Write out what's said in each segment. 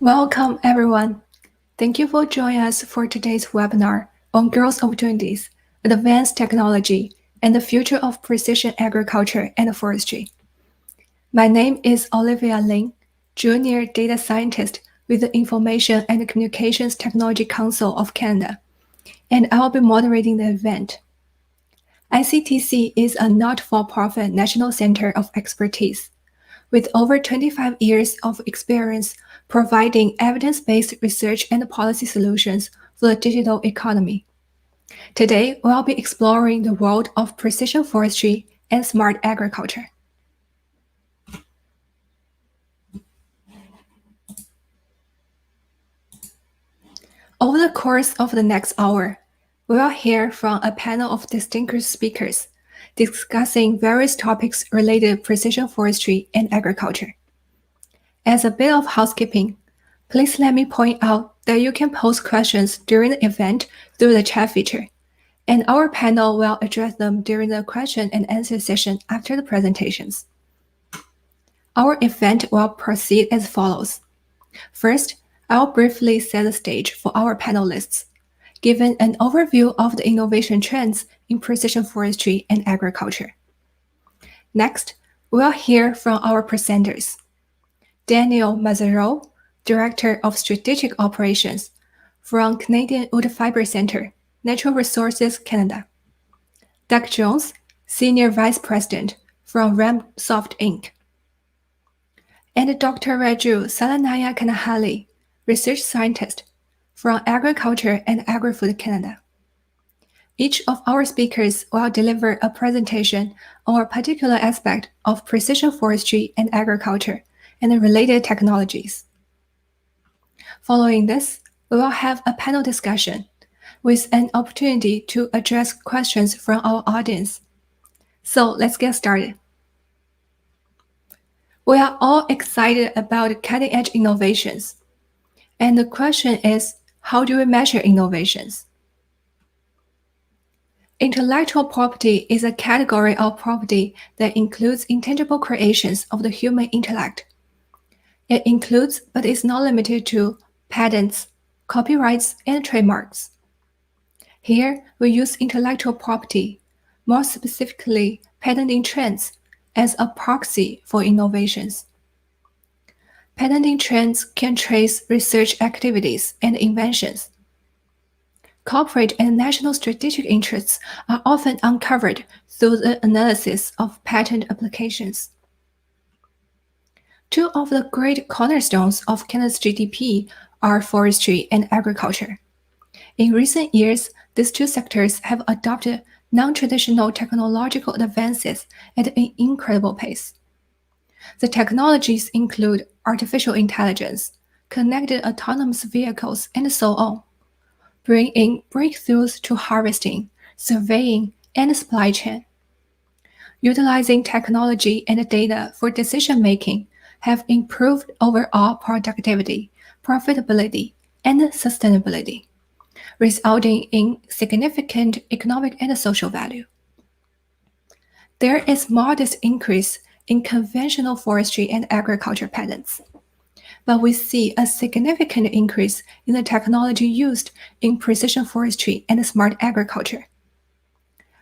Welcome, everyone. Thank you for joining us for today's webinar on growth opportunities, advanced technology, and the future of precision agriculture and forestry. My name is Olivia Lin, Junior Data Scientist with the Information and Communications Technology Council of Canada, and I will be moderating the event. ICTC is a not-for-profit national center of expertise with over 25 years of experience providing evidence-based research and policy solutions for the digital economy. Today, we'll be exploring the world of precision forestry and smart agriculture. Over the course of the next hour, we will hear from a panel of distinguished speakers discussing various topics related to precision forestry and agriculture. As a bit of housekeeping, please let me point out that you can pose questions during the event through the chat feature, and our panel will address them during the question and answer session after the presentations. Our event will proceed as follows. First, I'll briefly set the stage for our panelists, giving an overview of the innovation trends in precision forestry and agriculture. Next, we'll hear from our presenters. Daniel Mazzaro, Director of Strategic Operations from Canadian Wood Fiber Centre, Natural Resources Canada. Doug Jones, Senior Vice President from Ramsoft Inc. And Dr. Raju Salanaya Kanahali, Research Scientist from Agriculture and Agri-Food Canada. Each of our speakers will deliver a presentation on a particular aspect of precision forestry and agriculture and the related technologies. Following this, we will have a panel discussion with an opportunity to address questions from our audience. So let's get started. We are all excited about cutting-edge innovations. And the question is, how do we measure innovations? Intellectual property is a category of property that includes intangible creations of the human intellect. It includes, but is not limited to, patents, copyrights, and trademarks. Here, we use intellectual property, more specifically patenting trends, as a proxy for innovations. Patenting trends can trace research activities and inventions. Corporate and national strategic interests are often uncovered through the analysis of patent applications. Two of the great cornerstones of Canada's GDP are forestry and agriculture. In recent years, these two sectors have adopted non-traditional technological advances at an incredible pace. The technologies include artificial intelligence, connected autonomous vehicles, and so on, bringing breakthroughs to harvesting, surveying, and supply chain. Utilizing technology and data for decision-making have improved overall productivity, profitability, and sustainability, resulting in significant economic and social value. There is modest increase in conventional forestry and agriculture patents, but we see a significant increase in the technology used in precision forestry and smart agriculture.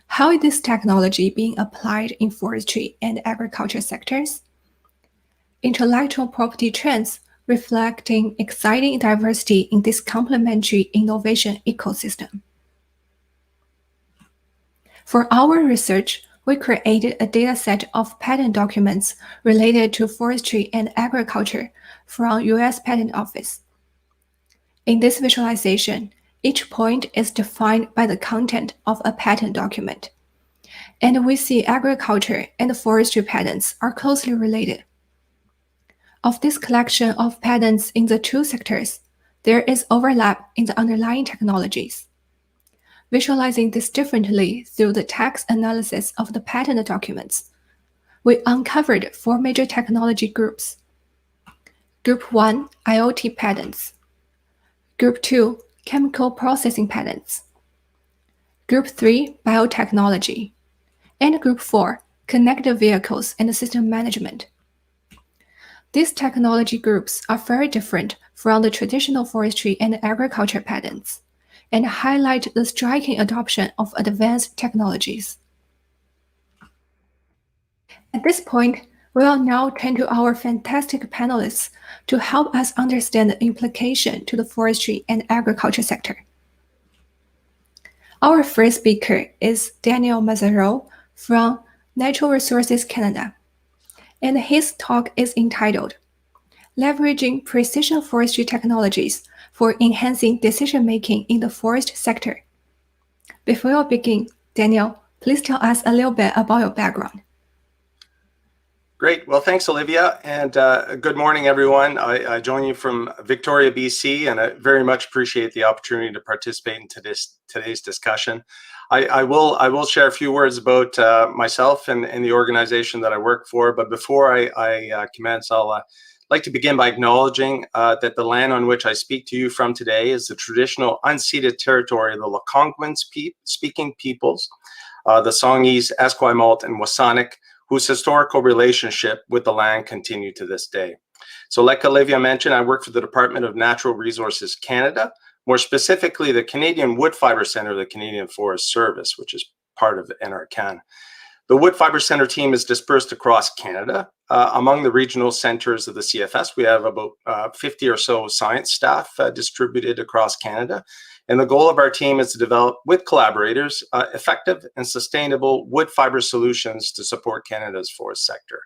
How is this technology being applied in forestry and agriculture sectors? Intellectual property trends reflecting exciting diversity in this complementary innovation ecosystem. For our research, we created a dataset of patent documents related to forestry and agriculture from U.S. Patent Office. In this visualization, each point is defined by the content of a patent document, and we see agriculture and forestry patents are closely related. Of this collection of patents in the two sectors, there is overlap in the underlying technologies. Visualizing this differently through the text analysis of the patent documents, we uncovered four major technology groups. Group 1, IoT patents. Group 2, chemical processing patents. Group 3, biotechnology. And Group 4, connected vehicles and system management. These technology groups are very different from the traditional forestry and agriculture patterns, and highlight the striking adoption of advanced technologies. At this point, we will now turn to our fantastic panelists to help us understand the implication to the forestry and agriculture sector. Our first speaker is Daniel Mazzaro from Natural Resources Canada, and his talk is entitled Leveraging Precision Forestry Technologies for Enhancing Decision-Making in the Forest Sector. Before we begin, Daniel, please tell us a little bit about your background. Great. Well, thanks, Olivia, and good morning, everyone. I join you from Victoria, BC, and I very much appreciate the opportunity to participate in today's discussion. I will share a few words about myself and the organization that I work for, but before I commence, I'll like to begin by acknowledging that the land on which I speak to you from today is the traditional unceded territory of the Algonquin speaking peoples, the Songhees, Esquimalt, and Wasanic, whose historical relationship with the land continue to this day. So like Olivia mentioned, I work for the Department of Natural Resources Canada, more specifically the Canadian Wood Fiber Centre of the Canadian Forest Service, which is part of NRCan. The Wood Fiber Centre team is dispersed across Canada. Among the regional centres of the CFS, we have about 50 or so science staff distributed across Canada. And the goal of our team is to develop, with collaborators, effective and sustainable wood fiber solutions to support Canada's forest sector.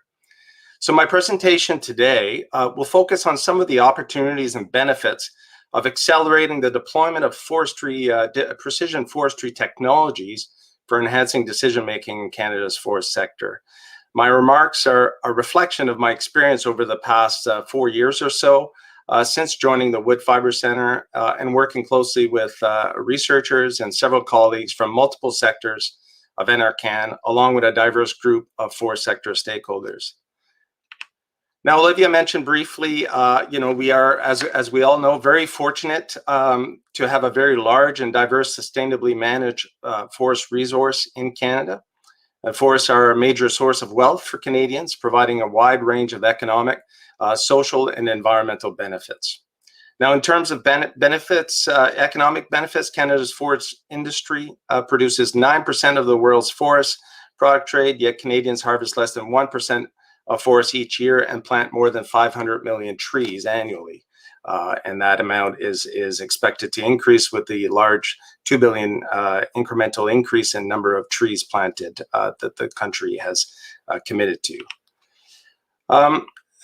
So my presentation today will focus on some of the opportunities and benefits of accelerating the deployment of forestry, precision forestry technologies for enhancing decision-making in Canada's forest sector. My remarks are a reflection of my experience over the past 4 years or so, since joining the Wood Fiber Centre and working closely with researchers and several colleagues from multiple sectors of NRCan, along with a diverse group of forest sector stakeholders. Now, Olivia mentioned briefly, we are, as we all know, very fortunate to have a very large and diverse, sustainably managed forest resource in Canada. Forests are a major source of wealth for Canadians, providing a wide range of economic, social, and environmental benefits. Now, in terms of benefits, economic benefits, Canada's forest industry produces 9% of the world's forest product trade, yet Canadians harvest less than 1% of forests each year and plant more than 500 million trees annually. And that amount is expected to increase with the large 2 billion incremental increase in number of trees planted that the country has committed to.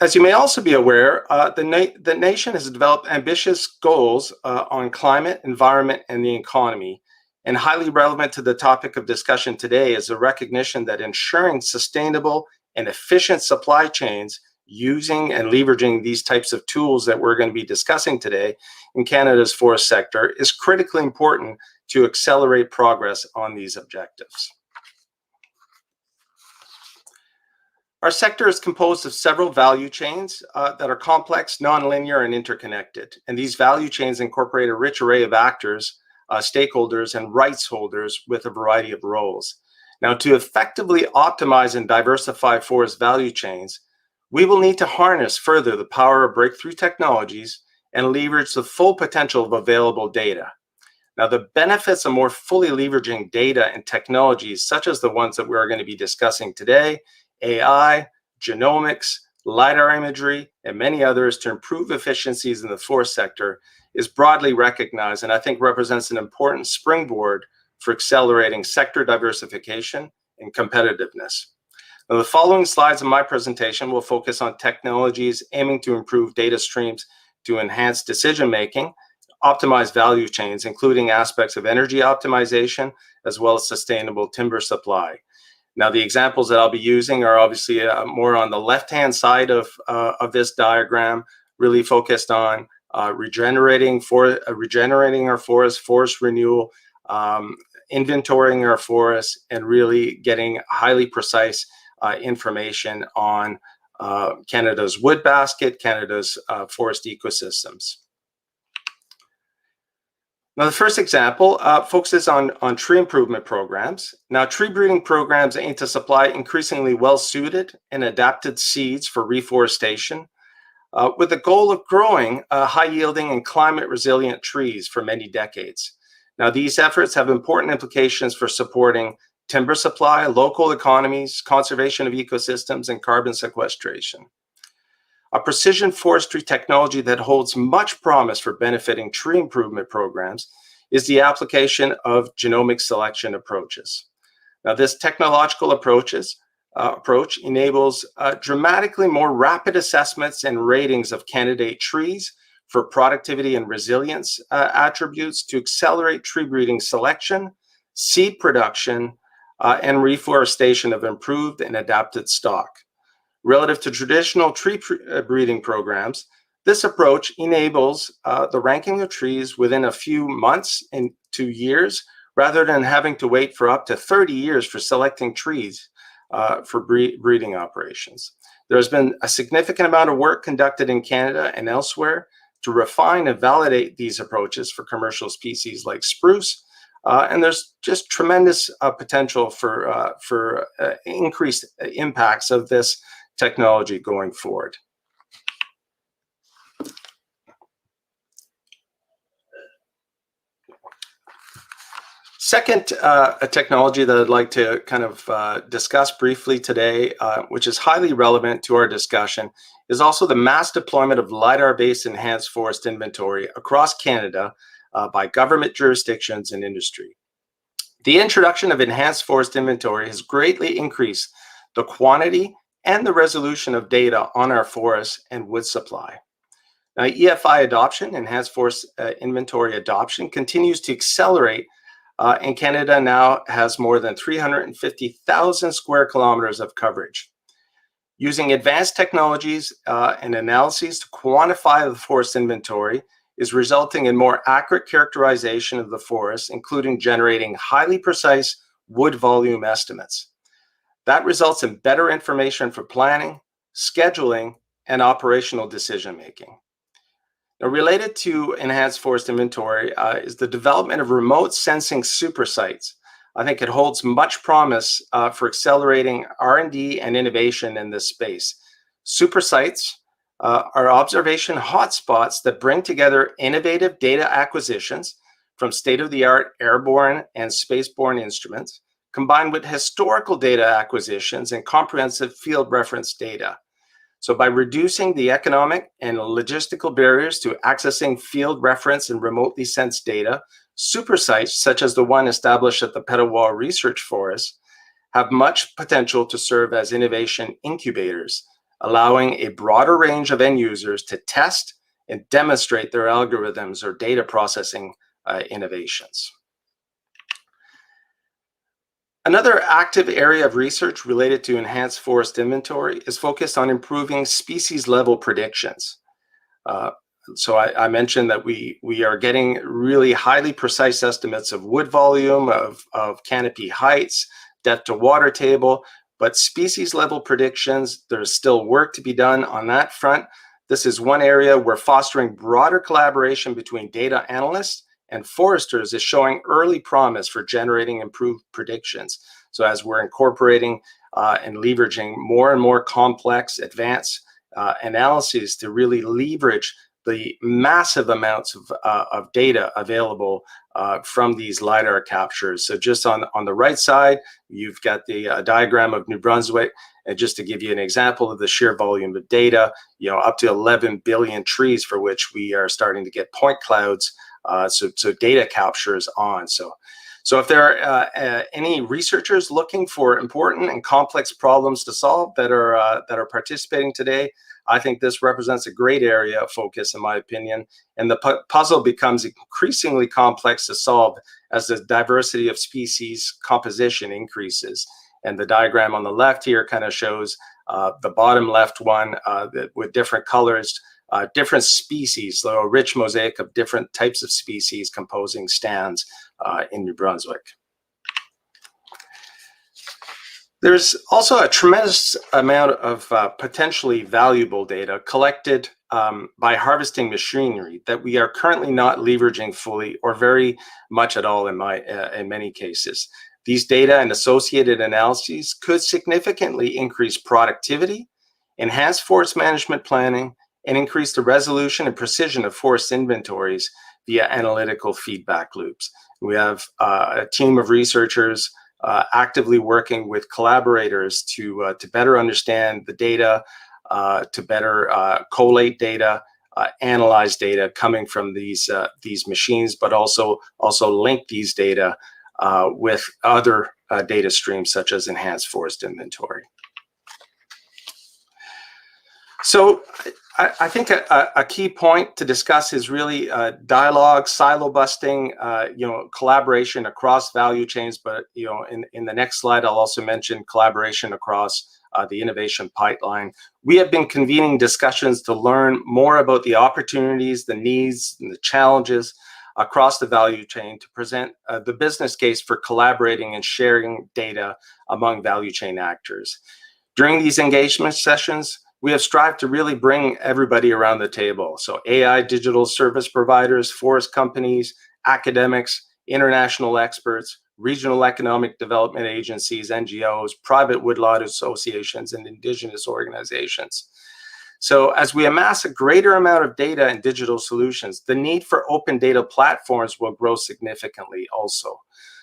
As you may also be aware, the nation has developed ambitious goals on climate, environment, and the economy. And highly relevant to the topic of discussion today is the recognition that ensuring sustainable and efficient supply chains using and leveraging these types of tools that we're going to be discussing today in Canada's forest sector is critically important to accelerate progress on these objectives. Our sector is composed of several value chains that are complex, nonlinear, and interconnected. And these value chains incorporate a rich array of actors, stakeholders, and rights holders with a variety of roles. Now, to effectively optimize and diversify forest value chains, we will need to harness further the power of breakthrough technologies and leverage the full potential of available data. Now, the benefits of more fully leveraging data and technologies, such as the ones that we're going to be discussing today, AI, genomics, LiDAR imagery, and many others to improve efficiencies in the forest sector, is broadly recognized and I think represents an important springboard for accelerating sector diversification and competitiveness. Now, the following slides of my presentation will focus on technologies aiming to improve data streams to enhance decision-making, optimize value chains, including aspects of energy optimization, as well as sustainable timber supply. Now, the examples that I'll be using are obviously more on the left-hand side of this diagram, really focused on regenerating our forests, forest renewal, inventorying our forests, and really getting highly precise information on Canada's wood basket, Canada's forest ecosystems. Now, the first example focuses on tree improvement programs. Now, tree breeding programs aim to supply increasingly well-suited and adapted seeds for reforestation, with the goal of growing high-yielding and climate-resilient trees for many decades. Now, these efforts have important implications for supporting timber supply, local economies, conservation of ecosystems, and carbon sequestration. A precision forestry technology that holds much promise for benefiting tree improvement programs is the application of genomic selection approaches. Now, this technological approach enables dramatically more rapid assessments and ratings of candidate trees for productivity and resilience attributes to accelerate tree breeding selection, seed production, and reforestation of improved and adapted stock. Relative to traditional tree breeding programs, this approach enables the ranking of trees within a few months and 2 years, rather than having to wait for up to 30 years for selecting trees for breeding operations. There has been a significant amount of work conducted in Canada and elsewhere to refine and validate these approaches for commercial species like spruce, and there's just tremendous potential for increased impacts of this technology going forward. Second, a technology that I'd like to kind of discuss briefly today, which is highly relevant to our discussion, is also the mass deployment of LiDAR-based enhanced forest inventory across Canada by government jurisdictions and industry. The introduction of enhanced forest inventory has greatly increased the quantity and the resolution of data on our forests and wood supply. Now, EFI adoption, enhanced forest inventory adoption, continues to accelerate, and Canada now has more than 350,000 square kilometers of coverage. Using advanced technologies and analyses to quantify the forest inventory is resulting in more accurate characterization of the forest, including generating highly precise wood volume estimates. That results in better information for planning, scheduling, and operational decision-making. Now, related to enhanced forest inventory is the development of remote sensing super sites. I think it holds much promise for accelerating R&D and innovation in this space. Super sites are observation hotspots that bring together innovative data acquisitions from state-of-the-art airborne and spaceborne instruments, combined with historical data acquisitions and comprehensive field reference data. So by reducing the economic and logistical barriers to accessing field reference and remotely sensed data, super sites, such as the one established at the Petawawa Research Forest, have much potential to serve as innovation incubators, allowing a broader range of end users to test and demonstrate their algorithms or data processing innovations. Another active area of research related to enhanced forest inventory is focused on improving species-level predictions. So I mentioned that we are getting really highly precise estimates of wood volume, of canopy heights, depth to water table, but species-level predictions, there's still work to be done on that front. This is one area where fostering broader collaboration between data analysts and foresters is showing early promise for generating improved predictions. So as we're incorporating and leveraging more and more complex advanced analyses to really leverage the massive amounts of data available from these LiDAR captures. So just on the right side, you've got the diagram of New Brunswick. And just to give you an example of the sheer volume of data, up to 11 billion trees for which we are starting to get point clouds. So data capture is on. So if there are any researchers looking for important and complex problems to solve that are participating today, I think this represents a great area of focus, in my opinion. And the puzzle becomes increasingly complex to solve as the diversity of species composition increases. And the diagram on the left here kind of shows the bottom left one with different colors. Different species, so a rich mosaic of different types of species composing stands in New Brunswick. There's also a tremendous amount of potentially valuable data collected by harvesting machinery that we are currently not leveraging fully or very much at all in many cases. These data and associated analyses could significantly increase productivity, enhance forest management planning, and increase the resolution and precision of forest inventories via analytical feedback loops. We have a team of researchers actively working with collaborators to better understand the data, to better collate data, analyze data coming from these machines, but also link these data with other data streams such as enhanced forest inventory. So I think a key point to discuss is really dialogue, silo busting, collaboration across value chains. But in the next slide, I'll also mention collaboration across the innovation pipeline. We have been convening discussions to learn more about the opportunities, the needs, and the challenges across the value chain to present the business case for collaborating and sharing data among value chain actors. During these engagement sessions, we have strived to really bring everybody around the table. So AI digital service providers, forest companies, academics, international experts, regional economic development agencies, NGOs, private woodlot associations, and indigenous organizations. So as we amass a greater amount of data and digital solutions, the need for open data platforms will grow significantly also.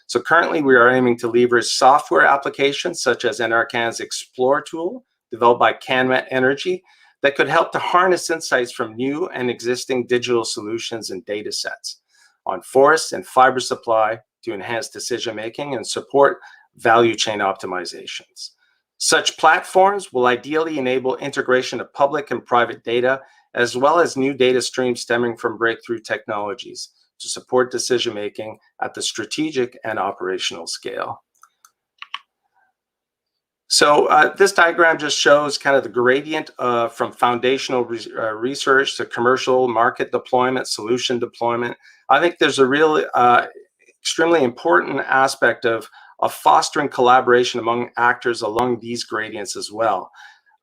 So currently we are aiming to leverage software applications such as NRCan's Explore tool, developed by CanMet Energy, that could help to harness insights from new and existing digital solutions and data sets on forests and fiber supply to enhance decision-making and support value chain optimizations. Such platforms will ideally enable integration of public and private data, as well as new data streams stemming from breakthrough technologies to support decision-making at the strategic and operational scale. So this diagram just shows kind of the gradient from foundational research to commercial market deployment, solution deployment. I think there's a really extremely important aspect of fostering collaboration among actors along these gradients as well.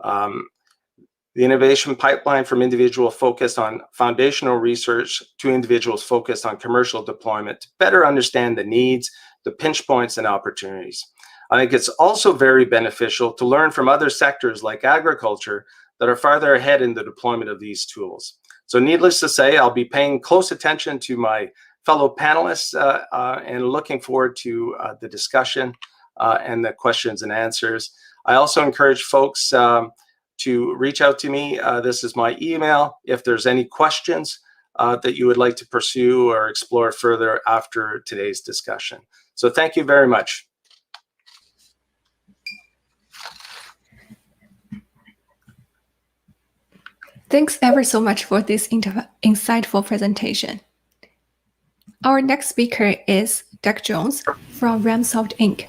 The innovation pipeline from individual focused on foundational research to individuals focused on commercial deployment to better understand the needs, the pinch points, and opportunities. I think it's also very beneficial to learn from other sectors like agriculture that are farther ahead in the deployment of these tools. So needless to say, I'll be paying close attention to my fellow panelists and looking forward to the discussion and the questions and answers. I also encourage folks to reach out to me. This is my email if there's any questions that you would like to pursue or explore further after today's discussion. So thank you very much. Thanks ever so much for this insightful presentation. Our next speaker is Doug Jones from Ramsoft Inc.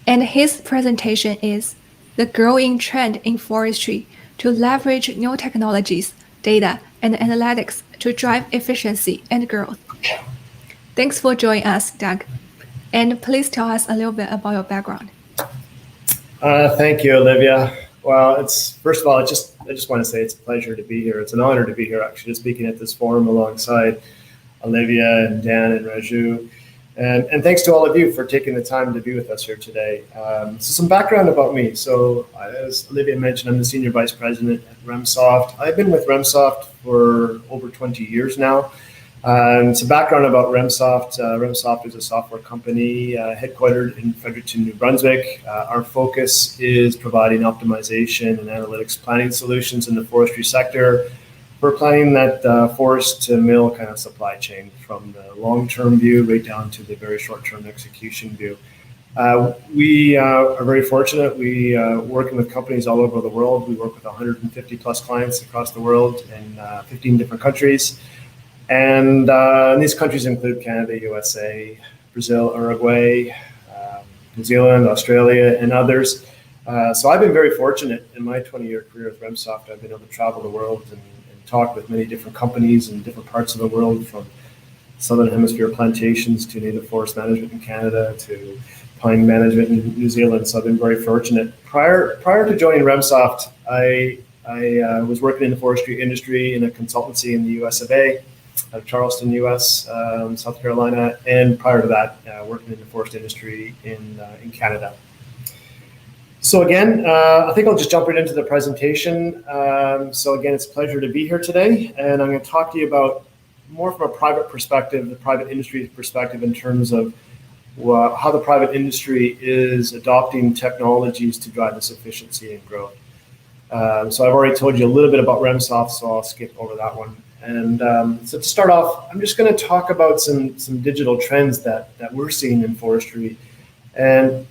And his presentation is the growing trend in forestry to leverage new technologies, data, and analytics to drive efficiency and growth. Thanks for joining us, Doug. And please tell us a little bit about your background. Thank you, Olivia. Well, first of all, I just want to say it's a pleasure to be here. It's an honor to be here, actually, speaking at this forum alongside Olivia and Dan and Raju. And thanks to all of you for taking the time to be with us here today. So some background about me. So as Olivia mentioned, I'm the Senior Vice President at Ramsoft. I've been with Ramsoft for over 20 years now. Some background about Ramsoft. Ramsoft is a software company headquartered in Fredericton, New Brunswick. Our focus is providing optimization and analytics planning solutions in the forestry sector. We're planning that forest to mill kind of supply chain from the long-term view right down to the very short-term execution view. We are very fortunate. We working with companies all over the world. We work with 150 plus clients across the world in 15 different countries. And these countries include Canada, USA, Brazil, Uruguay, New Zealand, Australia, and others. So I've been very fortunate in my 20-year career with Ramsoft. I've been able to travel the world and talk with many different companies in different parts of the world, from Southern Hemisphere plantations to native forest management in Canada to pine management in New Zealand. So I've been very fortunate. Prior to joining Ramsoft, I was working in the forestry industry in a consultancy in the US of A, out of Charleston, US, South Carolina, and prior to that, working in the forest industry in Canada. So again, I think I'll just jump right into the presentation. So again, it's a pleasure to be here today, and I'm going to talk to you about more from a private perspective, the private industry perspective, in terms of how the private industry is adopting technologies to drive this efficiency and growth. So I've already told you a little bit about REMSoft, so I'll skip over that one. And so to start off, I'm just going to talk about some digital trends that we're seeing in forestry. And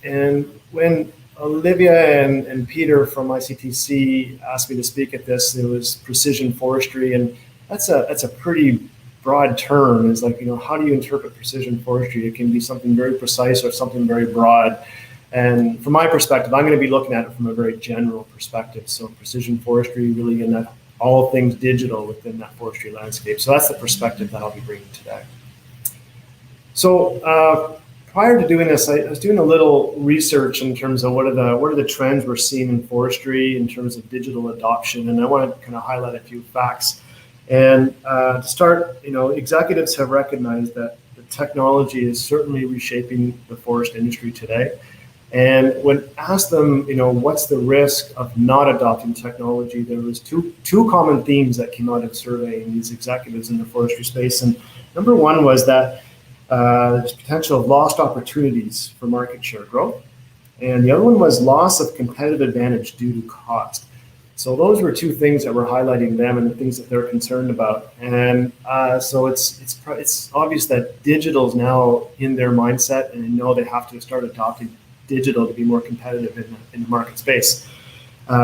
when Olivia and Peter from ICTC asked me to speak at this, it was precision forestry, and that's a pretty broad term. It's like, how do you interpret precision forestry? It can be something very precise or something very broad. And from my perspective, I'm going to be looking at it from a very general perspective. So precision forestry, really in that all things digital within that forestry landscape. So that's the perspective that I'll be bringing today. So prior to doing this, I was doing a little research in terms of what are the trends we're seeing in forestry in terms of digital adoption, and I want to kind of highlight a few facts. And to start, executives have recognized that the technology is certainly reshaping the forest industry today. And when asked them, what's the risk of not adopting technology, there was two common themes that came out of surveying these executives in the forestry space. And number one was that there's potential of lost opportunities for market share growth. And the other one was loss of competitive advantage due to cost. So those were two things that were highlighting them and the things that they're concerned about. And so it's obvious that digital is now in their mindset, and they know they have to start adopting digital to be more competitive in the market space.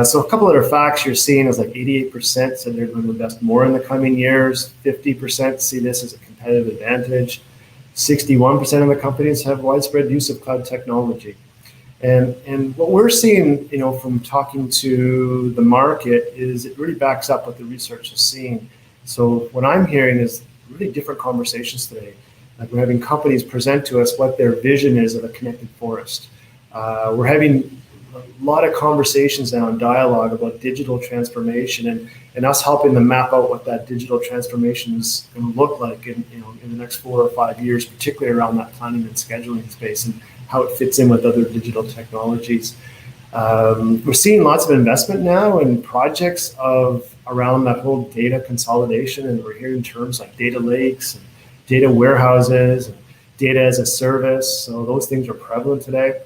So a couple other facts you're seeing is like 88% said they're going to invest more in the coming years. 50% see this as a competitive advantage. 61% of the companies have widespread use of cloud technology. And what we're seeing, from talking to the market is it really backs up what the research is seeing. So what I'm hearing is really different conversations today. Like we're having companies present to us what their vision is of a connected forest. We're having a lot of conversations now and dialogue about digital transformation and us helping them map out what that digital transformation is going to look like in the next 4 or 5 years, particularly around that planning and scheduling space and how it fits in with other digital technologies. We're seeing lots of investment now in projects around that whole data consolidation, and we're hearing terms like data lakes and data warehouses and data as a service. So those things are prevalent today.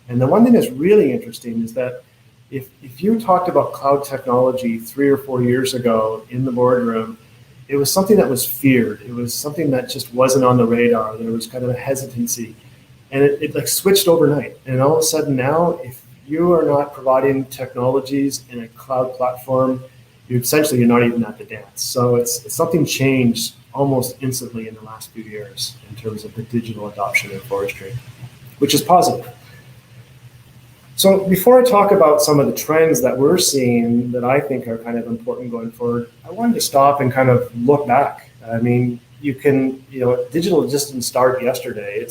And the one thing that's really interesting is that if you talked about cloud technology 3 or 4 years ago in the boardroom, it was something that was feared. It was something that just wasn't on the radar. There was kind of a hesitancy. And it like switched overnight. And all of a sudden now, if you are not providing technologies in a cloud platform, you're not even at the dance. So it's something changed almost instantly in the last few years in terms of the digital adoption in forestry, which is positive. So before I talk about some of the trends that we're seeing that I think are kind of important going forward, I wanted to stop and kind of look back. I mean, digital just didn't start yesterday.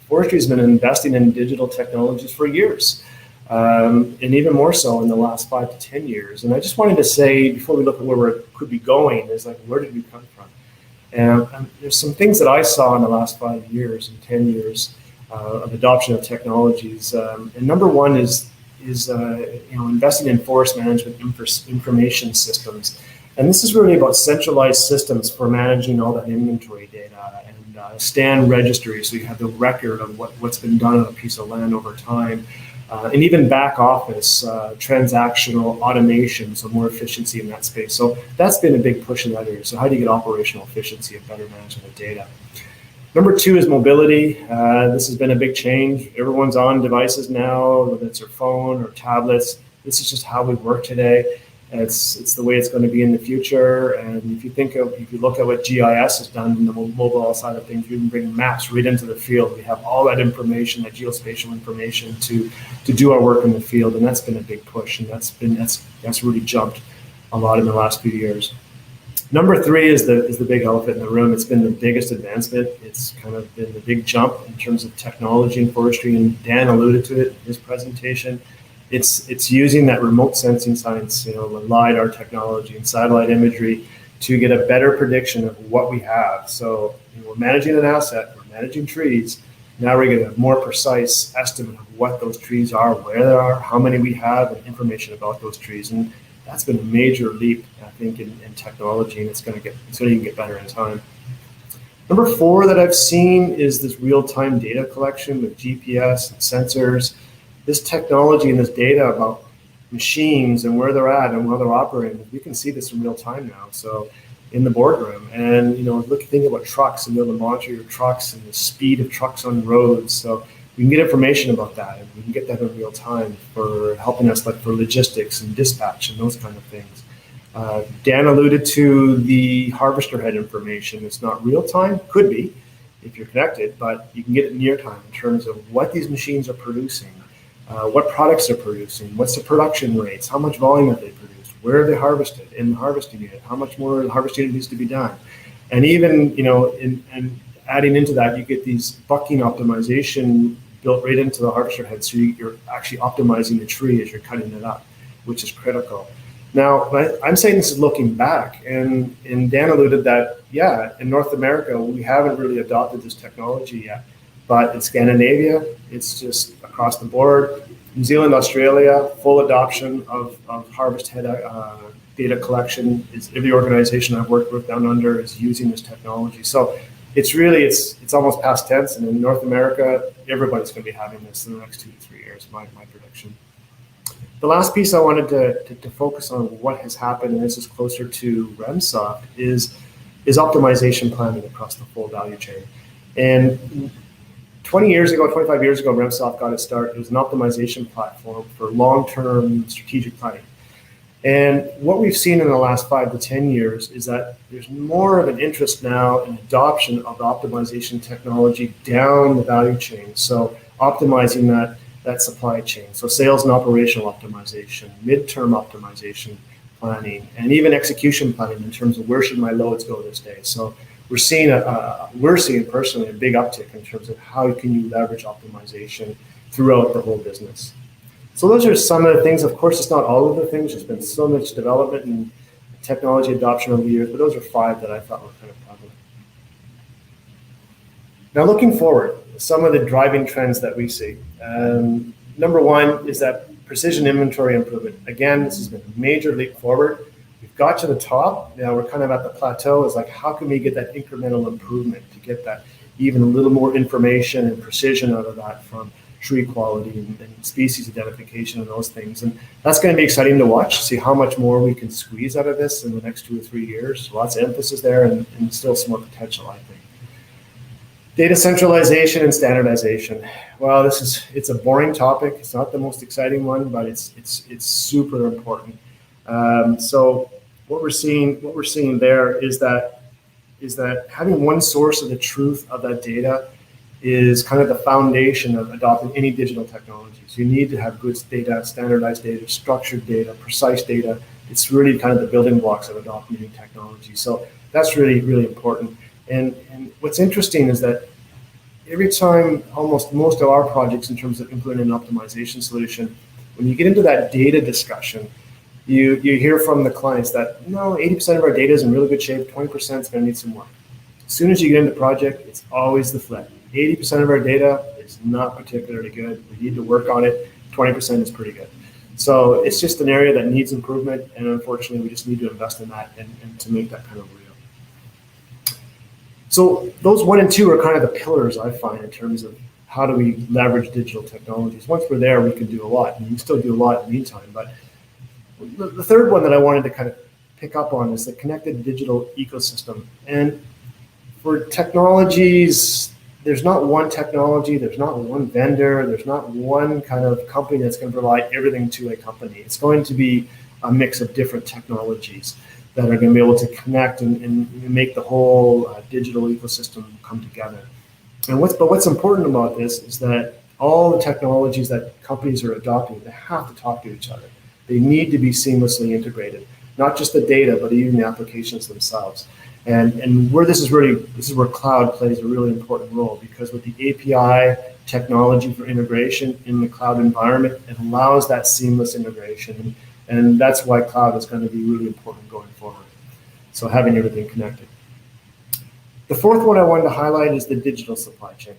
Forestry has been investing in digital technologies for years, and even more so in the last 5 to 10 years. And I just wanted to say, before we look at where we could be going, is like, where did we come from? And there's some things that I saw in the last 5 years and 10 years of adoption of technologies. And number one is investing in forest management information systems. And this is really about centralized systems for managing all that inventory data and stand registry, so you have the record of what's been done on a piece of land over time. And even back office, transactional automation, so more efficiency in that space. So that's been a big push in that area. So how do you get operational efficiency and better management of data? Number two is mobility. This has been a big change. Everyone's on devices now, whether it's their phone or tablets. This is just how we work today. It's the way it's going to be in the future. And if you look at what GIS has done in the mobile side of things, you can bring maps right into the field. We have all that information, that geospatial information, to do our work in the field, and that's been a big push, and that's really jumped a lot in the last few years. Number three is the big elephant in the room. It's been the biggest advancement. It's kind of been the big jump in terms of technology and forestry, and Dan alluded to it in his presentation. It's using that remote sensing science, LiDAR technology and satellite imagery to get a better prediction of what we have. So we're managing an asset, we're managing trees, Now we're getting a more precise estimate of what those trees are, where they are, how many we have, and information about those trees. And that's been a major leap, I think, in technology, and it's going to even get better in time. Number 4 that I've seen is this real-time data collection with GPS and sensors. This technology and this data about machines and where they're at and how they're operating, we can see this in real time now. So in the boardroom, and think about trucks and be able to monitor your trucks and the speed of trucks on roads. So we can get information about that, and we can get that in real time for helping us, like for logistics and dispatch and those kind of things. Dan alluded to the harvester head information. It's not real time, could be if you're connected, but you can get it near time in terms of what these machines are producing, what products they're producing, what's the production rates, how much volume have they produced, where are they harvested in the harvesting unit, how much more harvesting needs to be done. And even, and adding into that, you get these bucking optimization built right into the harvester head. So you're actually optimizing the tree as you're cutting it up, which is critical. Now, I'm saying this is looking back, and Dan alluded that, yeah, in North America, we haven't really adopted this technology yet. But in Scandinavia, it's just across the board. New Zealand, Australia, full adoption of harvest head data collection. Every organization I've worked with down under is using this technology. So it's almost past tense. And in North America, everybody's going to be having this in the next 2 to 3 years, my prediction. The last piece I wanted to focus on what has happened, and this is closer to REMSoft, is optimization planning across the full value chain. And 25 years ago, REMSoft got its start. It was an optimization platform for long-term strategic planning. And what we've seen in the last 5 to 10 years is that there's more of an interest now in adoption of optimization technology down the value chain. So optimizing that supply chain. So sales and operational optimization, midterm optimization planning, and even execution planning in terms of where should my loads go this day. So we're seeing personally a big uptick in terms of how can you leverage optimization throughout the whole business. So those are some of the things. Of course, it's not all of the things. There's been so much development and technology adoption over the years, but those are 5 that I thought were kind of prevalent. Now, looking forward, some of the driving trends that we see. Number 1 is that precision inventory improvement. Again, this has been a major leap forward. We've got to the top. Now we're kind of at the plateau. It's like, how can we get that incremental improvement to get that even a little more information and precision out of that from tree quality and species identification and those things. And that's going to be exciting to watch, see how much more we can squeeze out of this in the next 2 or 3 years. Lots of emphasis there and still some more potential, I think. Data centralization and standardization. Well, it's a boring topic. It's not the most exciting one, but it's super important. So what we're seeing there is that having one source of the truth of that data is kind of the foundation of adopting any digital technology. So you need to have good data, standardized data, structured data, precise data. It's really kind of the building blocks of adopting new technology. So that's really, really important. And what's interesting is that every time, almost most of our projects in terms of implementing an optimization solution, when you get into that data discussion, you hear from the clients that, no, 80% of our data is in really good shape, 20% is going to need some work. As soon as you get into the project, it's always the flip. 80% of our data is not particularly good. We need to work on it. 20% is pretty good. So it's just an area that needs improvement, and unfortunately, we just need to invest in that and to make that kind of real. So those 1 and 2 are kind of the pillars I find in terms of how do we leverage digital technologies. Once we're there, we can do a lot, and we can still do a lot in the meantime. But the third one that I wanted to kind of pick up on is the connected digital ecosystem. And for technologies, there's not one technology, there's not one vendor, there's not one kind of company that's going to provide everything to a company. It's going to be a mix of different technologies that are going to be able to connect and make the whole digital ecosystem come together. And what's important about this is that all the technologies that companies are adopting, they have to talk to each other. They need to be seamlessly integrated, not just the data, but even the applications themselves. And where this is where cloud plays a really important role, because with the API technology for integration in the cloud environment, it allows that seamless integration. And that's why cloud is going to be really important going forward. So having everything connected. The fourth one I wanted to highlight is the digital supply chain.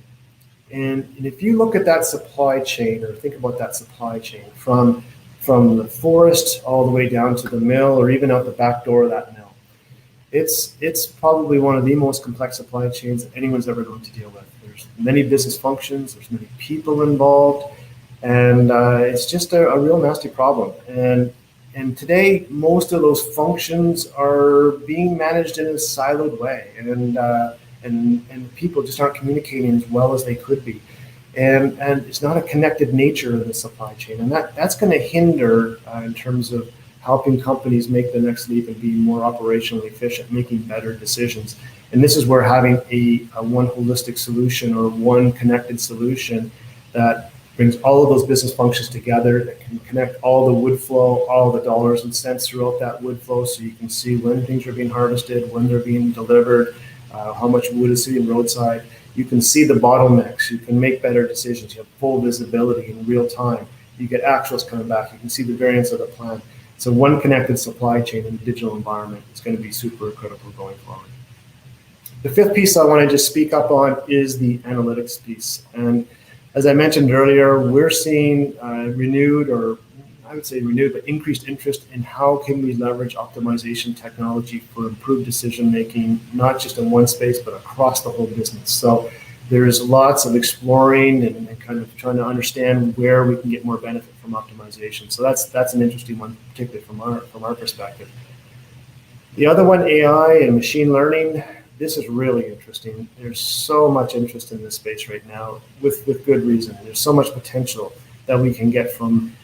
And if you look at that supply chain, or think about that supply chain from the forest all the way down to the mill, or even out the back door of that mill, it's probably one of the most complex supply chains that anyone's ever going to deal with. There's many business functions, there's many people involved, and it's just a real nasty problem. And today, most of those functions are being managed in a siloed way, and people just aren't communicating as well as they could be. And it's not a connected nature of the supply chain, and that's going to hinder in terms of helping companies make the next leap and be more operationally efficient, making better decisions. And this is where having a one holistic solution, or one connected solution that brings all of those business functions together, that can connect all the wood flow, all the dollars and cents throughout that wood flow, so you can see when things are being harvested, when they're being delivered, how much wood is sitting roadside. You can see the bottlenecks. You can make better decisions. You have full visibility in real time. You get actuals coming back. You can see the variance of the plan. So one connected supply chain in a digital environment is going to be super critical going forward. The fifth piece I want to just speak up on is the analytics piece. And as I mentioned earlier, we're seeing but increased interest in how can we leverage optimization technology for improved decision making, not just in one space, but across the whole business. So there's lots of exploring and kind of trying to understand where we can get more benefit from optimization. So that's an interesting one, particularly from our perspective. The other one, AI and machine learning. This is really interesting. There's so much interest in this space right now, with good reason. There's so much potential that we can get from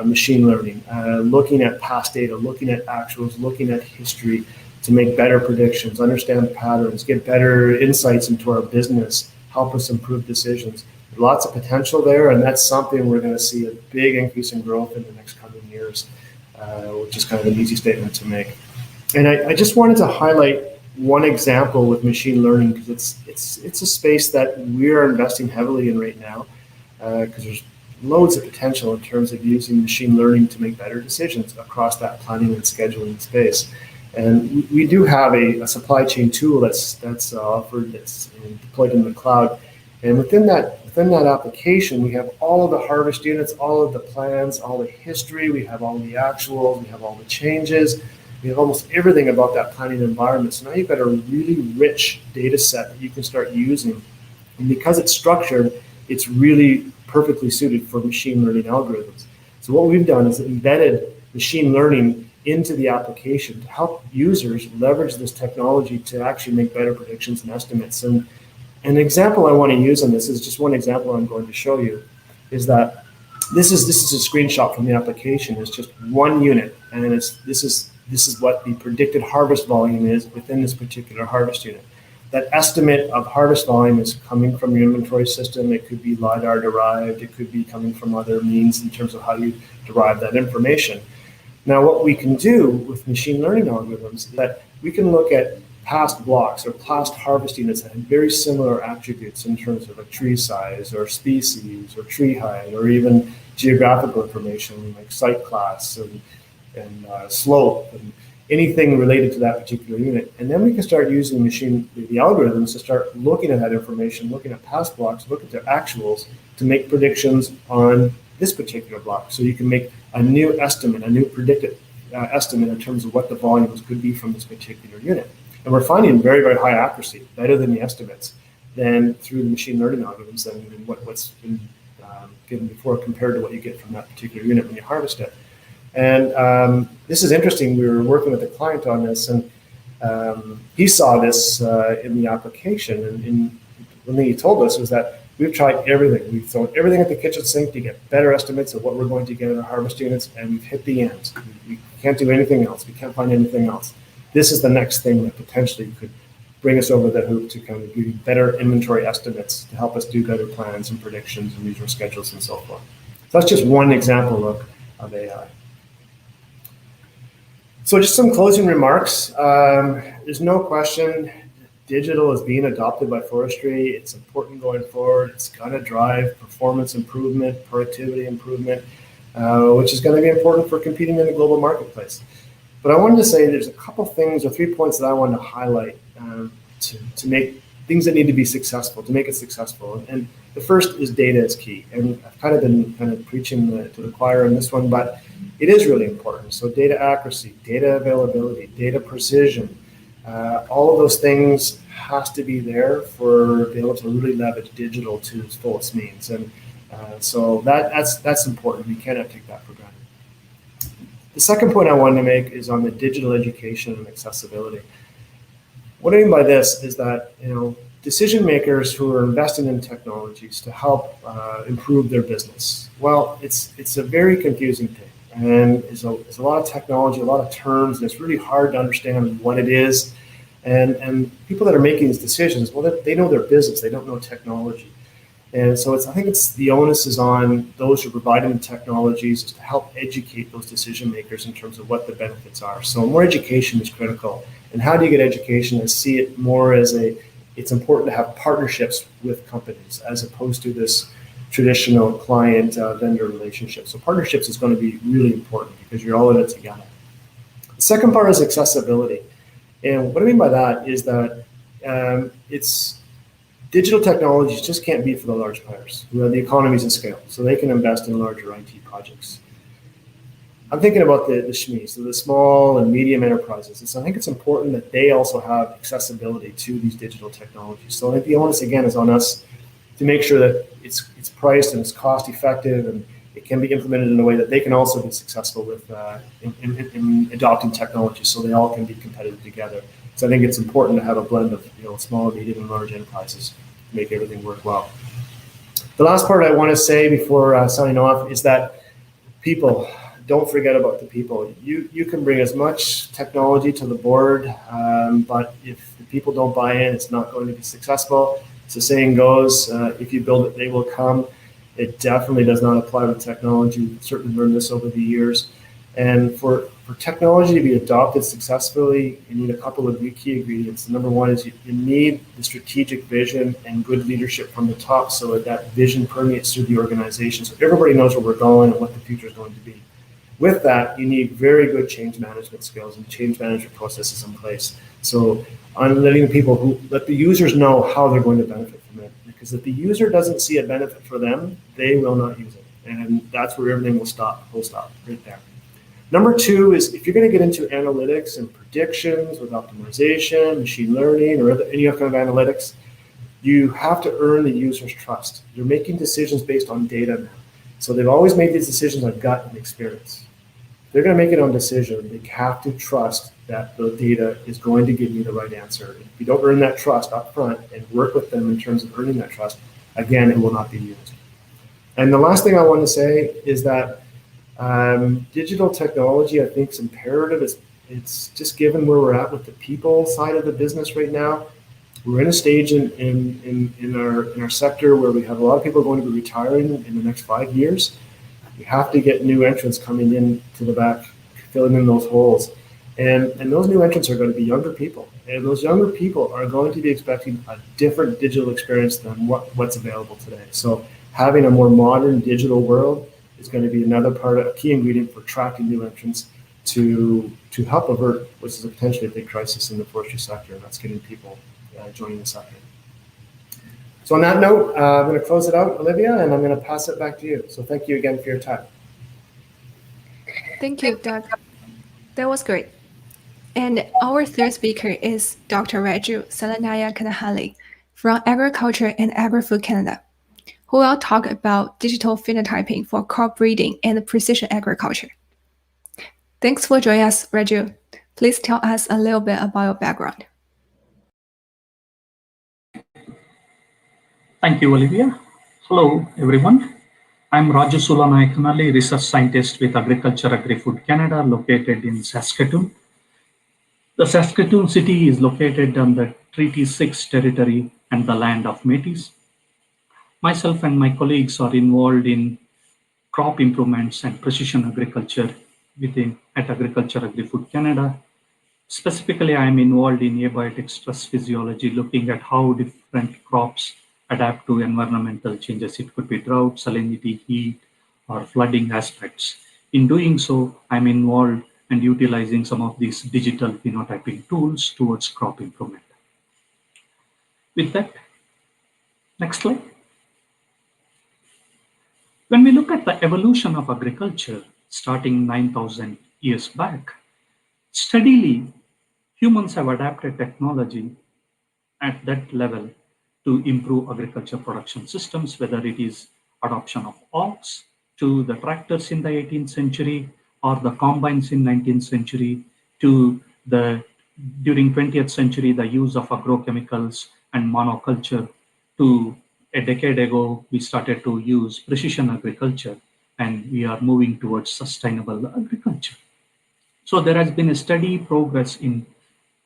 machine learning, looking at past data, looking at actuals, looking at history to make better predictions, understand patterns, get better insights into our business, help us improve decisions. There's lots of potential there, and that's something we're going to see a big increase in growth in the next coming years, which is kind of an easy statement to make. And I just wanted to highlight one example with machine learning, because it's a space that we're investing heavily in right now, because there's loads of potential in terms of using machine learning to make better decisions across that planning and scheduling space. And we do have a supply chain tool that's offered, that's deployed in the cloud. And within that application, we have all of the harvest units, all of the plans, all the history, we have all the actuals, we have all the changes, we have almost everything about that planning environment. So now you've got a really rich data set that you can start using. And because it's structured, it's really perfectly suited for machine learning algorithms. So what we've done is embedded machine learning into the application to help users leverage this technology to actually make better predictions and estimates. And an example I want to use on this is just one example I'm going to show you, is that this is a screenshot from the application. It's just one unit, and this is what the predicted harvest volume is within this particular harvest unit. That estimate of harvest volume is coming from your inventory system. It could be LiDAR derived. It could be coming from other means in terms of how you derive that information. Now, what we can do with machine learning algorithms is that we can look at past blocks or past harvest units that have very similar attributes in terms of a tree size or species or tree height, or even geographical information like site class and slope and anything related to that particular unit. And then we can start using the algorithms to start looking at that information, looking at past blocks, look at their actuals to make predictions on this particular block. So you can make a new estimate, a new predicted estimate in terms of what the volumes could be from this particular unit. And we're finding very, very high accuracy, better than the estimates, than through the machine learning algorithms than what's been given before, compared to what you get from that particular unit when you harvest it. And this is interesting. We were working with a client on this, and he saw this in the application. And one thing he told us was that we've tried everything. We've thrown everything at the kitchen sink to get better estimates of what we're going to get in our harvest units, and we've hit the end. We can't do anything else. We can't find anything else. This is the next thing that potentially could bring us over the hoop to kind of give you better inventory estimates to help us do better plans and predictions and user schedules and so forth. So that's just one example of AI. So just some closing remarks. There's no question digital is being adopted by forestry. It's important going forward. It's going to drive performance improvement, productivity improvement, which is going to be important for competing in the global marketplace. But I wanted to say there's a couple things or 3 points that I wanted to highlight to make things that need to be successful, to make it successful. And the first is data is key. And I've kind of been preaching to the choir on this one, but it is really important. So data accuracy, data availability, data precision, all of those things has to be there for be able to really leverage digital to its fullest means. And so that's important. We cannot take that for granted. The second point I wanted to make is on the digital education and accessibility. What I mean by this is that, decision makers who are investing in technologies to help improve their business, well, it's a very confusing thing. And there's a lot of technology, a lot of terms, and it's really hard to understand what it is. And people that are making these decisions, well, they know their business, they don't know technology. And so I think the onus is on those who are providing the technologies is to help educate those decision makers in terms of what the benefits are. So more education is critical. And how do you get education? I see it more as it's important to have partnerships with companies as opposed to this traditional client-vendor relationship. So partnerships is going to be really important because you're all in it together. The second part is accessibility. And what I mean by that is that digital technologies just can't be for the large players who have the economies of scale, so they can invest in larger IT projects. I'm thinking about the SMEs, so the small and medium enterprises. And so I think it's important that they also have accessibility to these digital technologies. So I think the onus, again, is on us to make sure that it's priced and it's cost effective and it can be implemented in a way that they can also be successful with in adopting technology, so they all can be competitive together. So I think it's important to have a blend of small, medium, and large enterprises to make everything work well. The last part I want to say before signing off is that people, don't forget about the people. You can bring as much technology to the board, but if the people don't buy in, it's not going to be successful. As the saying goes, if you build it, they will come. It definitely does not apply with technology. We've certainly learned this over the years. And for technology to be adopted successfully, you need a couple of key ingredients. Number one is you need the strategic vision and good leadership from the top so that vision permeates through the organization so everybody knows where we're going and what the future is going to be. With that, you need very good change management skills and change management processes in place. So on letting let the users know how they're going to benefit from it. Because if the user doesn't see a benefit for them, they will not use it. And that's where everything will stop. We'll stop right there. Number two is if you're going to get into analytics and predictions with optimization, machine learning, or any kind of analytics, you have to earn the user's trust. You're making decisions based on data now. So they've always made these decisions on gut and experience. If they're going to make it on decision, they have to trust that the data is going to give you the right answer. If you don't earn that trust up front and work with them in terms of earning that trust, again, it will not be used. And the last thing I want to say is that digital technology, I think, is imperative. It's just given where we're at with the people side of the business right now. We're in a stage in our sector where we have a lot of people going to be retiring in the next 5 years. We have to get new entrants coming in to the back, filling in those holes. And those new entrants are going to be younger people. And those younger people are going to be expecting a different digital experience than what's available today. So having a more modern digital world is going to be another a key ingredient for attracting new entrants to help avert what is potentially a big crisis in the forestry sector, and that's getting people joining the sector. So on that note, I'm going to close it out, Olivia, and I'm going to pass it back to you. So thank you again for your time. Thank you, Doug. That was great. And our third speaker is Dr. Raju Salanaya Kanahali from Agriculture and Agri-Food Canada, who will talk about digital phenotyping for crop breeding and precision agriculture. Thanks for joining us, Raju. Please tell us a little bit about your background. Thank you, Olivia. Hello, everyone. I'm Raju Sulanaikanali, research scientist with Agriculture Agri-Food Canada, located in Saskatoon. The Saskatoon city is located on the Treaty 6 territory and the land of Métis. Myself and my colleagues are involved in crop improvements and precision agriculture at Agriculture Agri-Food Canada. Specifically, I am involved in abiotic stress physiology, looking at how different crops adapt to environmental changes. It could be drought, salinity, heat, or flooding aspects. In doing so, I'm involved and utilizing some of these digital phenotyping tools towards crop improvement. With that, next slide. When we look at the evolution of agriculture starting 9,000 years back, steadily humans have adapted technology at that level to improve agriculture production systems, whether it is adoption of ox to the tractors in the 18th century or the combines in 19th century to the during 20th century the use of agrochemicals and monoculture to a decade ago we started to use precision agriculture and we are moving towards sustainable agriculture. So there has been a steady progress in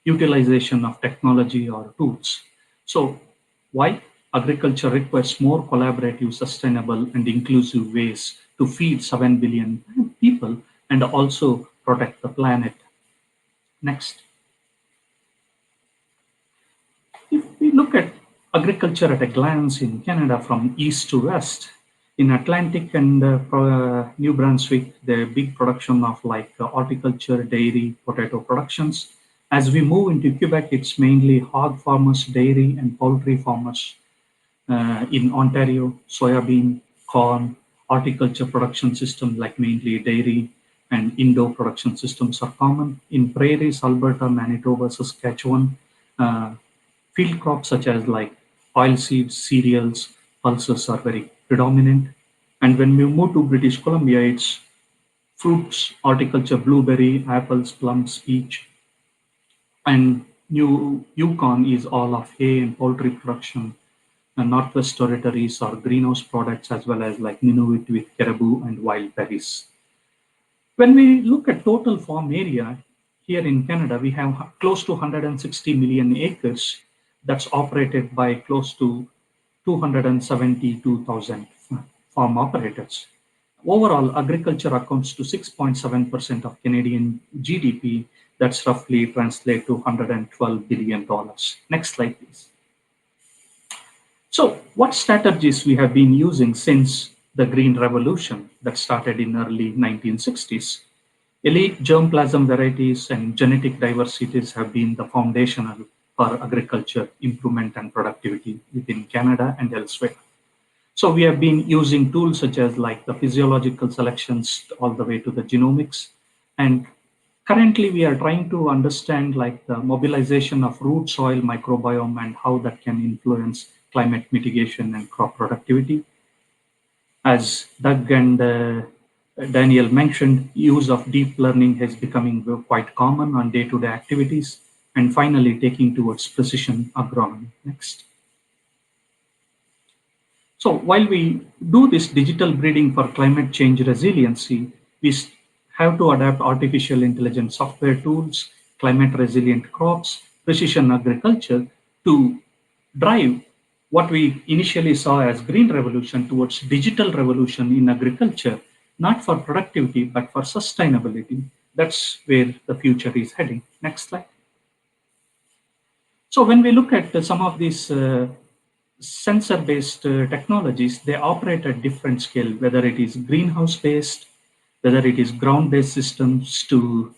utilization of technology or tools. So why? Agriculture requires more collaborative, sustainable, and inclusive ways to feed 7 billion people and also protect the planet. Next. If we look at agriculture at a glance in Canada from east to west, in Atlantic and New Brunswick, the big production of like horticulture, dairy, potato productions. As we move into Quebec, it's mainly hog farmers, dairy and poultry farmers. In Ontario, soybean, corn, horticulture production system like mainly dairy and indoor production systems are common. In prairies, Alberta, Manitoba, Saskatchewan, field crops such as like oilseeds, cereals, pulses are very predominant. And when we move to British Columbia, it's fruits, horticulture, blueberry, apples, plums, peach. And New Yukon is all of hay and poultry production. And Northwest Territories are greenhouse products as well as like Nunavut with caribou and wild berries. When we look at total farm area, here in Canada, we have close to 160 million acres that's operated by close to 272,000 farm operators. Overall, agriculture accounts to 6.7% of Canadian GDP. That's roughly translate to $112 billion. Next slide, please. So what strategies we have been using since the Green Revolution that started in early 1960s? Elite germplasm varieties and genetic diversities have been the foundational for agriculture improvement and productivity within Canada and elsewhere. So we have been using tools such as like the physiological selections all the way to the genomics. And currently we are trying to understand like the mobilization of root soil microbiome and how that can influence climate mitigation and crop productivity. As Doug and Daniel mentioned, use of deep learning is becoming quite common on day-to-day activities. And finally, taking towards precision agronomy. Next. So while we do this digital breeding for climate change resiliency, we have to adapt artificial intelligence software tools, climate resilient crops, precision agriculture to drive what we initially saw as green revolution towards digital revolution in agriculture, not for productivity, but for sustainability. That's where the future is heading. Next slide. So when we look at some of these sensor-based technologies, they operate at different scale, whether it is greenhouse-based, whether it is ground-based systems to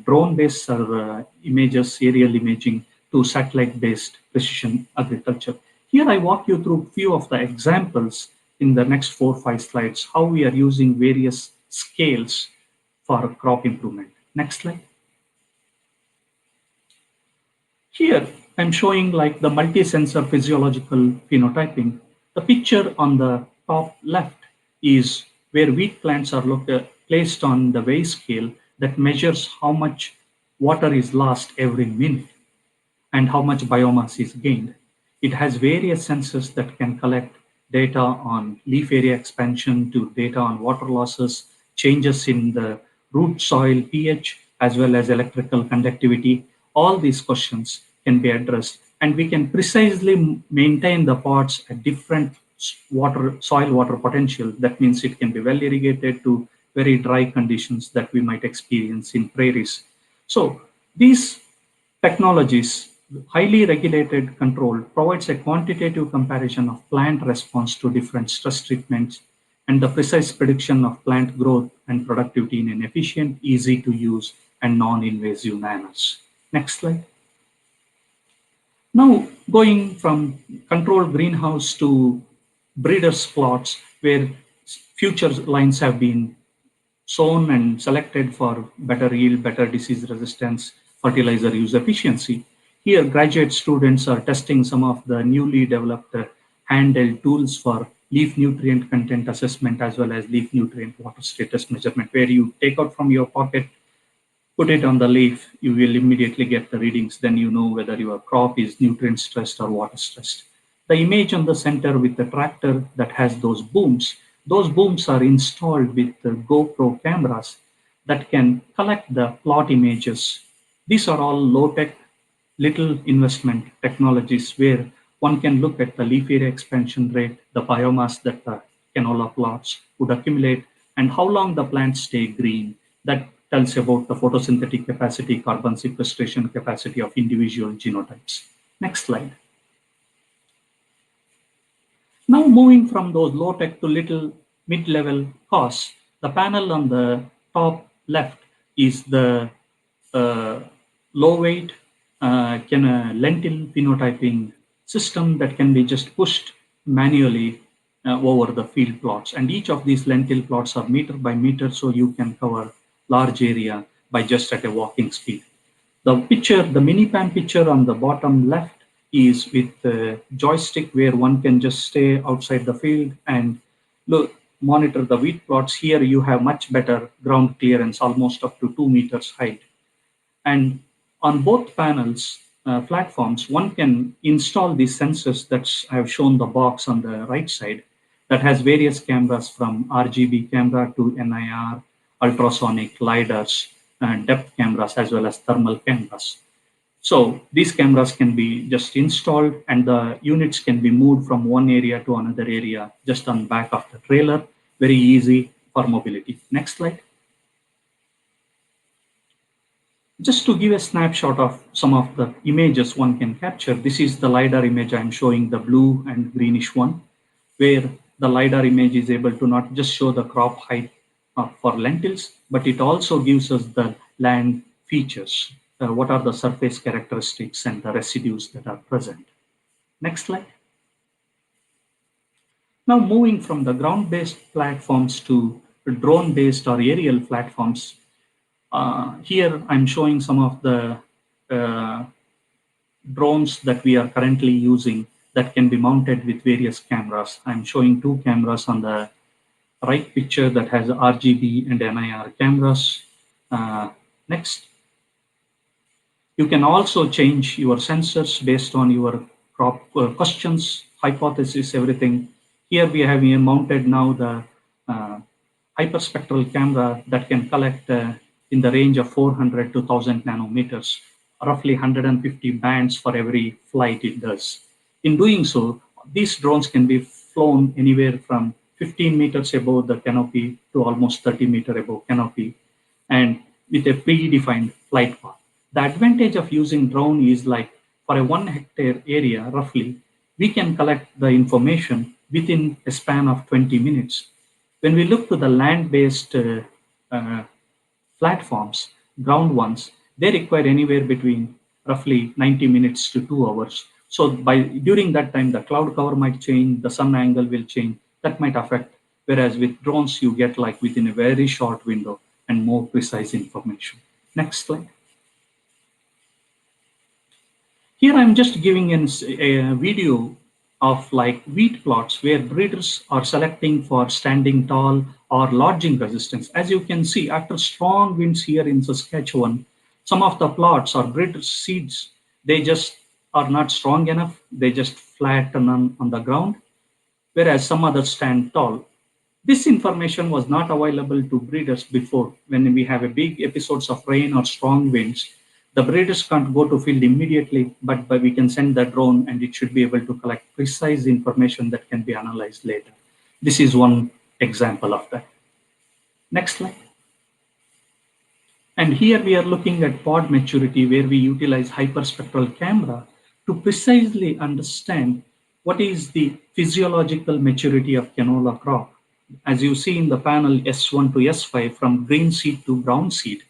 drone-based or images, aerial imaging to satellite-based precision agriculture. Here I walk you through a few of the examples in the next 4 or 5 slides, how we are using various scales for crop improvement. Next slide. Here, I'm showing like the multi-sensor physiological phenotyping. The picture on the top left is where wheat plants are placed on the weigh scale that measures how much water is lost every minute and how much biomass is gained. It has various sensors that can collect data on leaf area expansion to data on water losses, changes in the root soil pH, as well as electrical conductivity. All these questions can be addressed, and we can precisely maintain the pots at different soil water potential. That means it can be well irrigated to very dry conditions that we might experience in prairies. So these technologies, highly regulated control, provides a quantitative comparison of plant response to different stress treatments and the precise prediction of plant growth and productivity in an efficient, easy to use and non-invasive manners. Next slide. Now, going from controlled greenhouse to breeders' plots, where future lines have been sown and selected for better yield, better disease resistance, fertilizer use efficiency. Here, graduate students are testing some of the newly developed handheld tools for leaf nutrient content assessment as well as leaf nutrient water status measurement, where you take out from your pocket, put it on the leaf, you will immediately get the readings. Then you know whether your crop is nutrient stressed or water stressed. The image on the center with the tractor that has those booms are installed with the GoPro cameras that can collect the plot images. These are all low-tech, little investment technologies where one can look at the leaf area expansion rate, the biomass that the canola plots would accumulate, and how long the plants stay green. That tells about the photosynthetic capacity, carbon sequestration capacity of individual genotypes. Next slide. Now moving from those low-tech to little mid-level costs, the panel on the top left is the low-weight lentil phenotyping system that can be just pushed manually over the field plots. And each of these lentil plots are meter by meter, so you can cover large area by just at a walking speed. The picture, the mini-pan picture on the bottom left is with the joystick where one can just stay outside the field and look, monitor the wheat plots. Here you have much better ground clearance, almost up to 2 meters height. And on both panels, platforms, one can install these sensors that I have shown the box on the right side that has various cameras from RGB camera to NIR, ultrasonic lidars, depth cameras, as well as thermal cameras. So these cameras can be just installed and the units can be moved from one area to another area just on back of the trailer. Very easy for mobility. Next slide. Just to give a snapshot of some of the images one can capture, this is the LiDAR image I'm showing, the blue and greenish one, where the LiDAR image is able to not just show the crop height for lentils, but it also gives us the land features. What are the surface characteristics and the residues that are present. Next slide. Now moving from the ground-based platforms to drone-based or aerial platforms, here I'm showing some of the drones that we are currently using that can be mounted with various cameras. I'm showing two cameras on the right picture that has RGB and NIR cameras. Next. You can also change your sensors based on your crop questions, hypothesis, everything. Here we have mounted now the hyperspectral camera that can collect in the range of 400 to 1000 nanometers, roughly 150 bands for every flight it does. In doing so, these drones can be flown anywhere from 15 meters above the canopy to almost 30 meters above canopy, and with a predefined flight path. The advantage of using drone is like for a 1 hectare area, roughly, we can collect the information within a span of 20 minutes. When we look to the land-based platforms, ground ones, they require anywhere between roughly 90 minutes to 2 hours. So during that time, the cloud cover might change, the sun angle will change, that might affect. Whereas with drones, you get like within a very short window and more precise information. Next slide. Here I'm just giving a video of like wheat plots where breeders are selecting for standing tall or lodging resistance. As you can see, after strong winds here in Saskatchewan, some of the plots or breeders' seeds, they just are not strong enough. They just flatten on the ground, whereas some others stand tall. This information was not available to breeders before. When we have a big episodes of rain or strong winds, the breeders can't go to field immediately, but we can send the drone and it should be able to collect precise information that can be analyzed later. This is one example of that. Next slide. And here we are looking at pod maturity, where we utilize hyperspectral camera to precisely understand what is the physiological maturity of canola crop. As you see in the panel S1 to S5, from green seed to brown seed,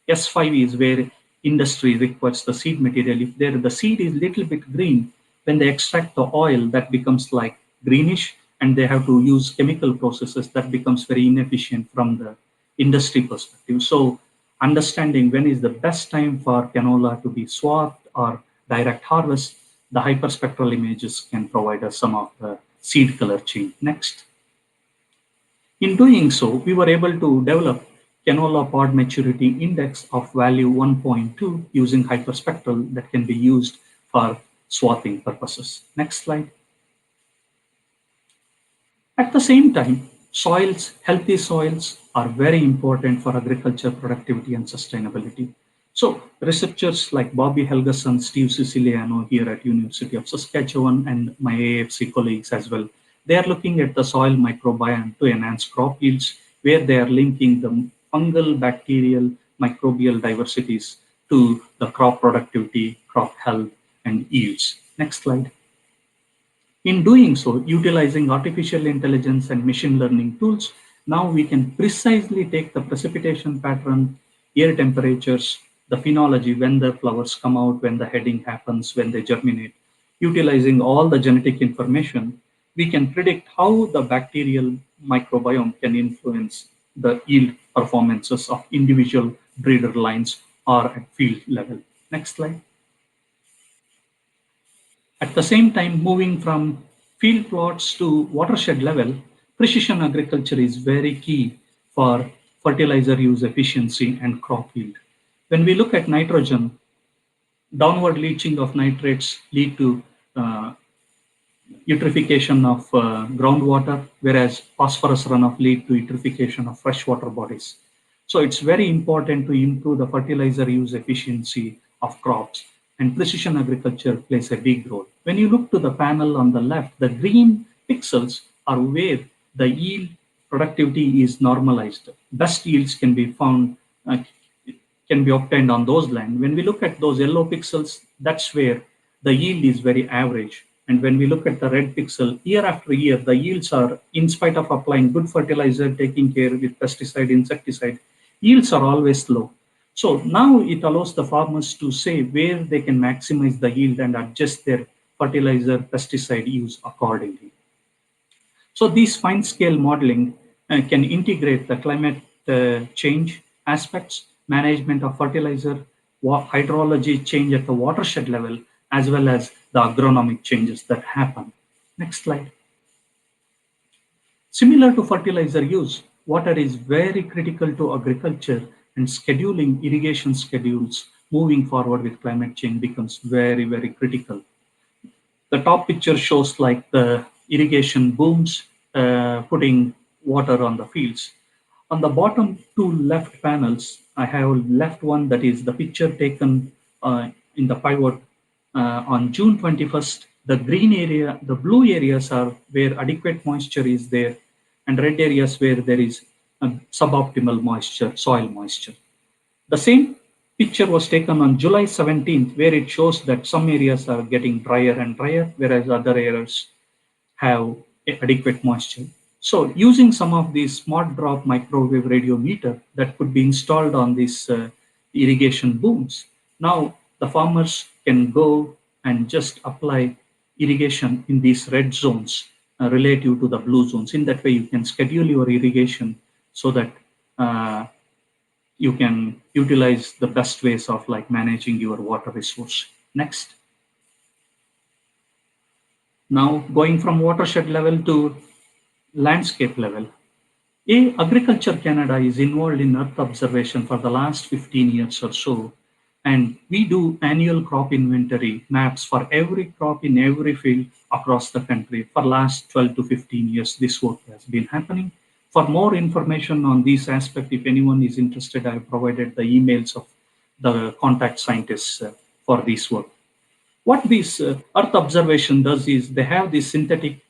S5 is where industry requires the seed material, if the seed is little bit green, when they extract the oil, that becomes like greenish, and they have to use chemical processes, that becomes very inefficient from the industry perspective. So understanding when is the best time for canola to be swapped or direct harvest, the hyperspectral images can provide us some of the seed color change. Next. In doing so, we were able to develop canola pod maturity index of value 1.2 using hyperspectral that can be used for swathing purposes. Next slide. At the same time, healthy soils are very important for agriculture productivity and sustainability. So researchers like Bobby Helgeson, Steve Siciliano here at University of Saskatchewan, and my AFC colleagues as well, they are looking at the soil microbiome to enhance crop yields, where they are linking the fungal, bacterial, microbial diversities to the crop productivity, crop health, and yields. Next slide. In doing so, utilizing artificial intelligence and machine learning tools, now we can precisely take the precipitation pattern, air temperatures, the phenology, when the flowers come out, when the heading happens, when they germinate. Utilizing all the genetic information, we can predict how the bacterial microbiome can influence the yield performances of individual breeder lines or at field level. Next slide. At the same time, moving from field plots to watershed level, precision agriculture is very key for fertilizer use efficiency and crop yield. When we look at nitrogen, downward leaching of nitrates lead to eutrophication of groundwater, whereas phosphorus runoff lead to eutrophication of freshwater bodies. So it's very important to improve the fertilizer use efficiency of crops, and precision agriculture plays a big role. When you look to the panel on the left, the green pixels are where the yield productivity is normalized. Best yields can be found, can be obtained on those land. When we look at those yellow pixels, that's where the yield is very average. And when we look at the red pixel, year after year, the yields are, in spite of applying good fertilizer, taking care with pesticide, insecticide, yields are always low. So now it allows the farmers to say where they can maximize the yield and adjust their fertilizer, pesticide use accordingly. So these fine scale modeling can integrate the climate change aspects, management of fertilizer, hydrology change at the watershed level, as well as the agronomic changes that happen. Next slide. Similar to fertilizer use, water is very critical to agriculture, and scheduling irrigation schedules moving forward with climate change becomes very, very critical. The top picture shows like the irrigation booms putting water on the fields. On the bottom two left panels, I have left one that is the picture taken in the pivot on June 21st. The green area, the blue areas are where adequate moisture is there, and red areas where there is suboptimal moisture, soil moisture. The same picture was taken on July 17th, where it shows that some areas are getting drier and drier, whereas other areas have adequate moisture. So using some of these smart drop microwave radiometer that could be installed on these irrigation booms, now the farmers can go and just apply irrigation in these red zones relative to the blue zones. In that way, you can schedule your irrigation so that you can utilize the best ways of like managing your water resource. Next. Now going from watershed level to landscape level. Agriculture Canada is involved in earth observation for the last 15 years or so. And we do annual crop inventory maps for every crop in every field across the country. For last 12 to 15 years, this work has been happening. For more information on this aspect, if anyone is interested, I have provided the emails of the contact scientists for this work. What this Earth observation does is they have these synthetic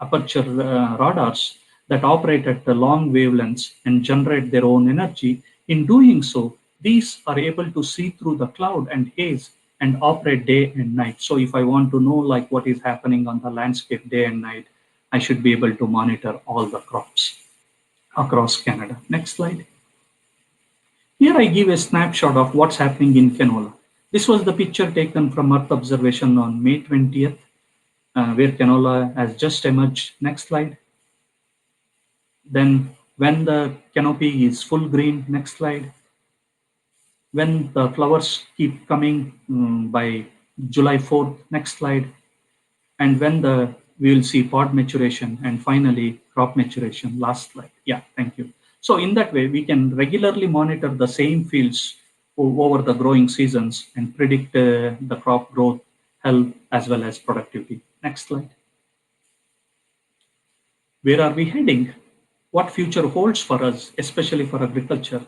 aperture radars that operate at the long wavelengths and generate their own energy. In doing so, these are able to see through the cloud and haze and operate day and night. So if I want to know like what is happening on the landscape day and night, I should be able to monitor all the crops across Canada. Next slide. Here I give a snapshot of what's happening in canola. This was the picture taken from Earth observation on May 20th, where canola has just emerged. Next slide. Then when the canopy is full green, next slide. When the flowers keep coming by July 4th, next slide. And when we will see pod maturation and finally crop maturation, last slide. Yeah, thank you. So in that way, we can regularly monitor the same fields over the growing seasons and predict the crop growth, health, as well as productivity. Next slide. Where are we heading? What future holds for us, especially for agriculture?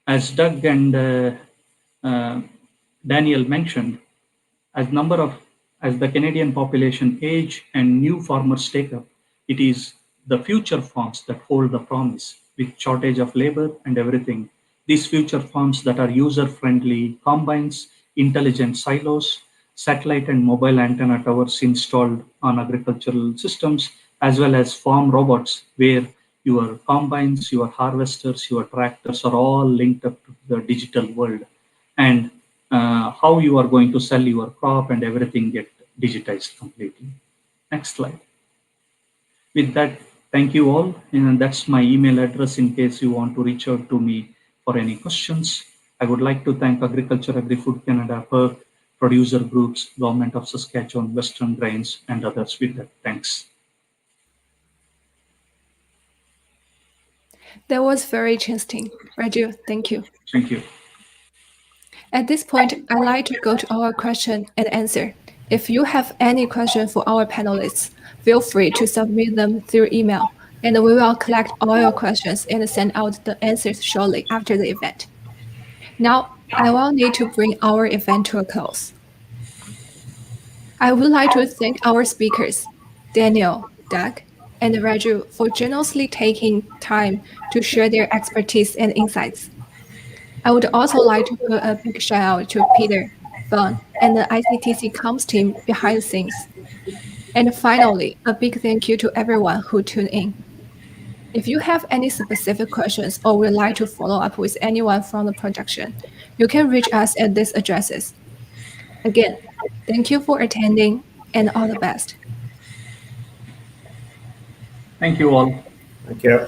As Doug and uh, Daniel mentioned, as the Canadian population age and new farmers take up, it is the future farms that hold the promise. With shortage of labor and everything, these future farms that are user-friendly combines, intelligent silos, satellite and mobile antenna towers installed on agricultural systems, as well as farm robots where your combines, your harvesters, your tractors are all linked up to the digital world. And how you are going to sell your crop and everything get digitized completely. Next slide. With that, thank you all. And that's my email address in case you want to reach out to me for any questions. I would like to thank Agriculture, Agri-Food Canada, PERC, producer groups, Government of Saskatchewan, Western Grains, and others with that. Thanks. That was very interesting. Raju, thank you. Thank you. At this point, I'd like to go to our question and answer. If you have any question for our panelists, feel free to submit them through email, and we will collect all your questions and send out the answers shortly after the event. Now, I will need to bring our event to a close. I would like to thank our speakers, Daniel, Doug, and Raju, for generously taking time to share their expertise and insights. I would also like to put a big shout out to Peter, Fun, and the ICTC comms team behind the scenes. And finally, a big thank you to everyone who tuned in. If you have any specific questions or would like to follow up with anyone from the production, you can reach us at these addresses. Again, thank you for attending and all the best. Thank you all. Thank you.